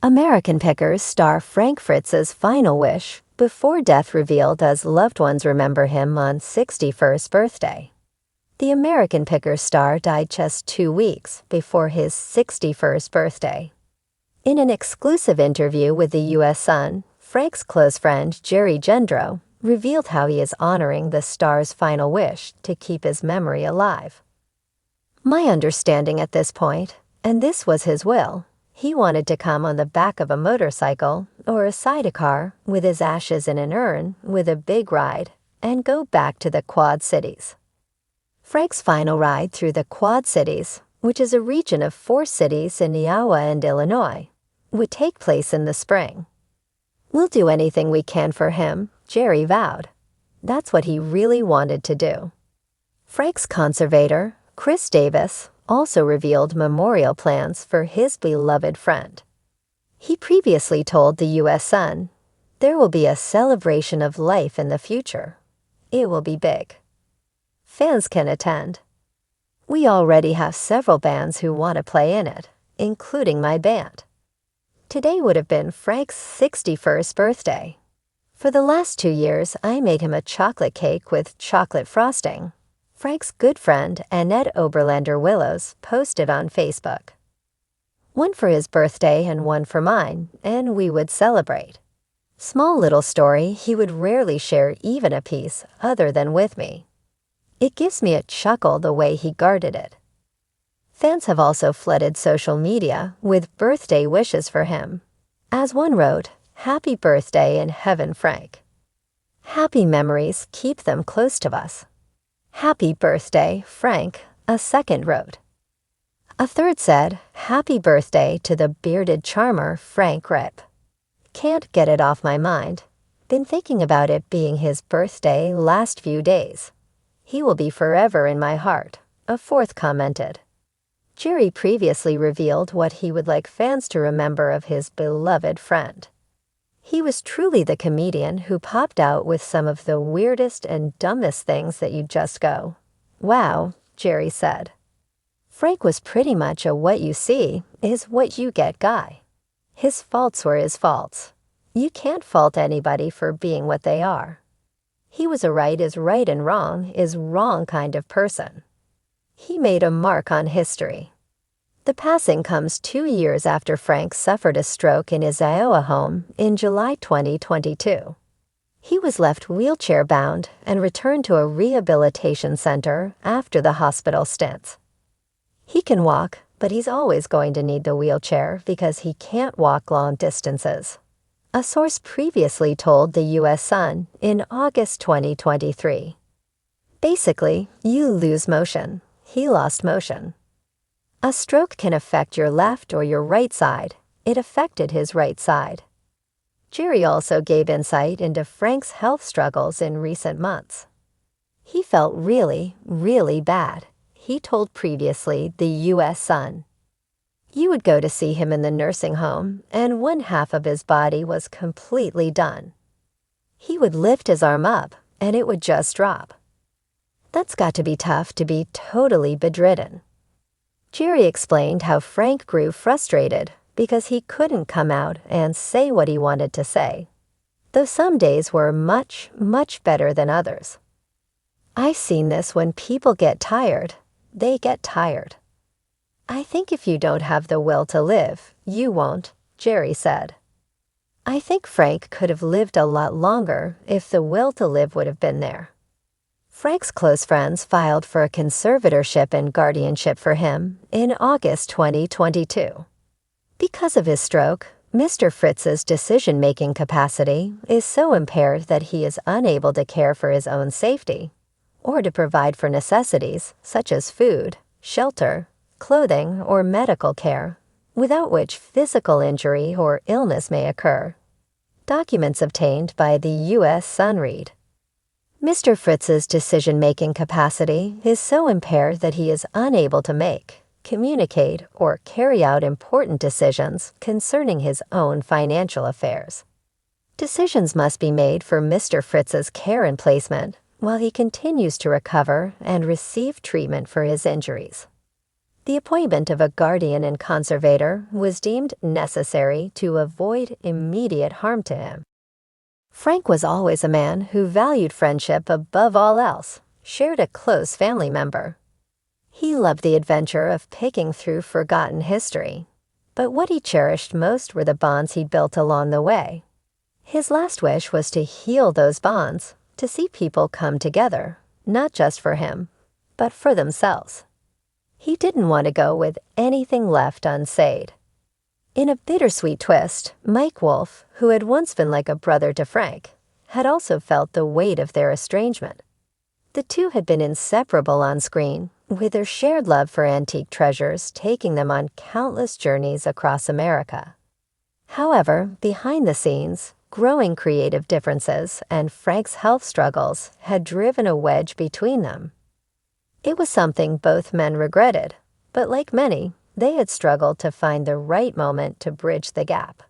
American Pickers star Frank Fritz's final wish before death revealed as loved ones remember him on 61st birthday. The American Pickers star died just 2 weeks before his 61st birthday. In an exclusive interview with the U.S. Sun, Frank's close friend Jerry Gendreau revealed how he is honoring the star's final wish to keep his memory alive. "My understanding at this point, and this was his will, he wanted to come on the back of a motorcycle or a sidecar with his ashes in an urn with a big ride and go back to the Quad Cities." Frank's final ride through the Quad Cities, which is a region of 4 cities in Iowa and Illinois, would take place in the spring. "We'll do anything we can for him," Jerry vowed. That's what he really wanted to do. Frank's conservator, Chris Davis, also revealed memorial plans for his beloved friend. He previously told the U.S. Sun, "There will be a celebration of life in the future. It will be big. Fans can attend. We already have several bands who want to play in it, including my band." Today would have been Frank's 61st birthday. "For the last 2 years, I made him a chocolate cake with chocolate frosting," Frank's good friend Annette Oberlander-Willows posted on Facebook. "One for his birthday and one for mine, and we would celebrate. Small little story, he would rarely share even a piece other than with me. It gives me a chuckle the way he guarded it." Fans have also flooded social media with birthday wishes for him. As one wrote, "Happy birthday in heaven, Frank. Happy memories, keep them close to us. Happy birthday, Frank," a second wrote. A third said, "Happy birthday to the bearded charmer, Frank Rip. Can't get it off my mind. Been thinking about it being his birthday last few days. He will be forever in my heart," a fourth commented. Jerry previously revealed what he would like fans to remember of his beloved friend. "He was truly the comedian who popped out with some of the weirdest and dumbest things that you just go, 'Wow,'" Jerry said. "Frank was pretty much a what you see is what you get guy. His faults were his faults. You can't fault anybody for being what they are. He was a right is right and wrong is wrong kind of person. He made a mark on history." The passing comes 2 years after Frank suffered a stroke in his Iowa home in July 2022. He was left wheelchair-bound and returned to a rehabilitation center after the hospital stints. He can walk, but he's always going to need the wheelchair because he can't walk long distances, a source previously told the U.S. Sun in August 2023. "Basically, you lose motion. He lost motion. A stroke can affect your left or your right side. It affected his right side." Jerry also gave insight into Frank's health struggles in recent months. "He felt really, really bad," he told previously the U.S. Sun. "You would go to see him in the nursing home, and one half of his body was completely done. He would lift his arm up, and it would just drop. That's got to be tough to be totally bedridden." Jerry explained how Frank grew frustrated because he couldn't come out and say what he wanted to say, though some days were much, much better than others. "I've seen this when people get tired. They get tired. I think if you don't have the will to live, you won't," Jerry said. "I think Frank could have lived a lot longer if the will to live would have been there." Frank's close friends filed for a conservatorship and guardianship for him in August 2022. Because of his stroke, Mr. Fritz's decision-making capacity is so impaired that he is unable to care for his own safety or to provide for necessities such as food, shelter, clothing, or medical care, without which physical injury or illness may occur. Documents obtained by the U.S. Sun read, "Mr. Fritz's decision-making capacity is so impaired that he is unable to make, communicate, or carry out important decisions concerning his own financial affairs. Decisions must be made for Mr. Fritz's care and placement while he continues to recover and receive treatment for his injuries. The appointment of a guardian and conservator was deemed necessary to avoid immediate harm to him. Frank was always a man who valued friendship above all else, shared a close family member. He loved the adventure of picking through forgotten history, but what he cherished most were the bonds he'd built along the way. His last wish was to heal those bonds, to see people come together, not just for him, but for themselves. He didn't want to go with anything left unsaid. In a bittersweet twist, Mike Wolfe, who had once been like a brother to Frank, had also felt the weight of their estrangement. The two had been inseparable on screen, with their shared love for antique treasures taking them on countless journeys across America. However, behind the scenes, growing creative differences and Frank's health struggles had driven a wedge between them. It was something both men regretted, but like many, they had struggled to find the right moment to bridge the gap.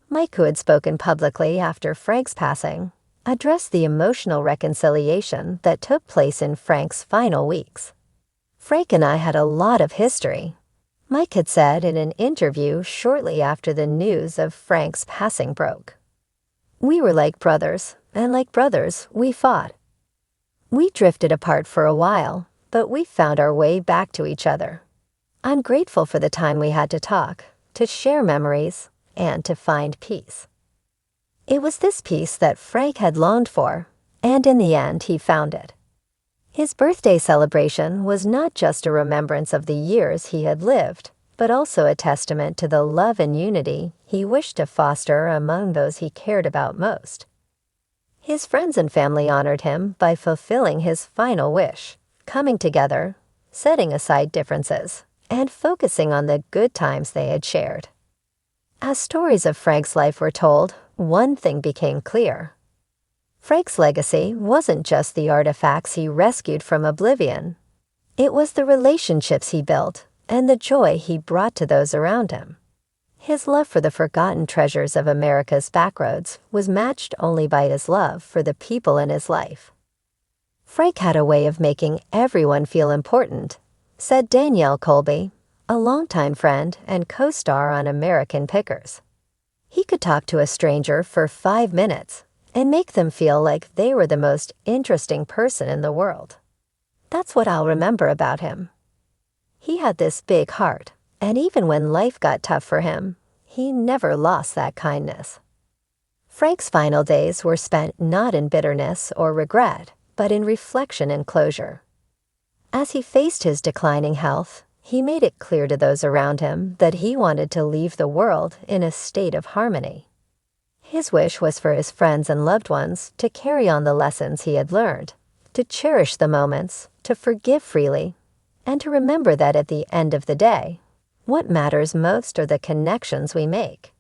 Mike, who had spoken publicly after Frank's passing, addressed the emotional reconciliation that took place in Frank's final weeks. "Frank and I had a lot of history," Mike had said in an interview shortly after the news of Frank's passing broke. "We were like brothers, and like brothers, we fought. We drifted apart for a while, but we found our way back to each other. I'm grateful for the time we had to talk, to share memories, and to find peace." It was this peace that Frank had longed for, and in the end he found it. His birthday celebration was not just a remembrance of the years he had lived, but also a testament to the love and unity he wished to foster among those he cared about most. His friends and family honored him by fulfilling his final wish, coming together, setting aside differences, and focusing on the good times they had shared. As stories of Frank's life were told, one thing became clear. Frank's legacy wasn't just the artifacts he rescued from oblivion. It was the relationships he built and the joy he brought to those around him. His love for the forgotten treasures of America's backroads was matched only by his love for the people in his life. Frank had a way of making everyone feel important, said Danielle Colby, a longtime friend and co-star on American Pickers. He could talk to a stranger for 5 minutes and make them feel like they were the most interesting person in the world. That's what I'll remember about him. He had this big heart, and even when life got tough for him, he never lost that kindness. Frank's final days were spent not in bitterness or regret, but in reflection and closure. As he faced his declining health, he made it clear to those around him that he wanted to leave the world in a state of harmony. His wish was for his friends and loved ones to carry on the lessons he had learned, to cherish the moments, to forgive freely, and to remember that at the end of the day, what matters most are the connections we make.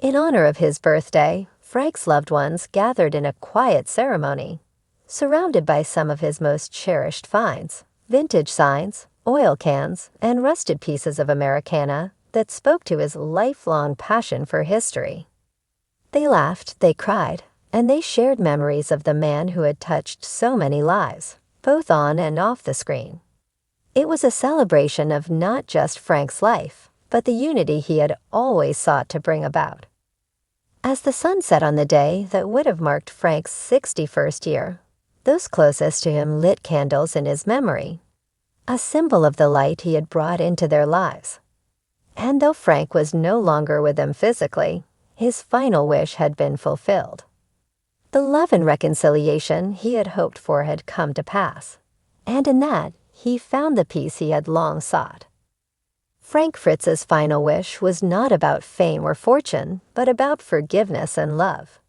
In honor of his birthday, Frank's loved ones gathered in a quiet ceremony, surrounded by some of his most cherished finds, vintage signs, oil cans, and rusted pieces of Americana that spoke to his lifelong passion for history. They laughed, they cried, and they shared memories of the man who had touched so many lives, both on and off the screen. It was a celebration of not just Frank's life, but the unity he had always sought to bring about. As the sun set on the day that would have marked Frank's 61st year, those closest to him lit candles in his memory, a symbol of the light he had brought into their lives. And though Frank was no longer with them physically, his final wish had been fulfilled. The love and reconciliation he had hoped for had come to pass, and in that, he found the peace he had long sought. Frank Fritz's final wish was not about fame or fortune, but about forgiveness and love.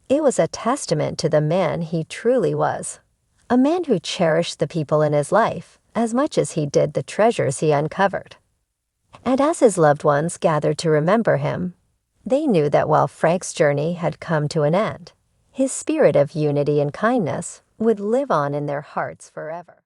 It was a testament to the man he truly was, a man who cherished the people in his life as much as he did the treasures he uncovered. And as his loved ones gathered to remember him, they knew that while Frank's journey had come to an end, his spirit of unity and kindness would live on in their hearts forever.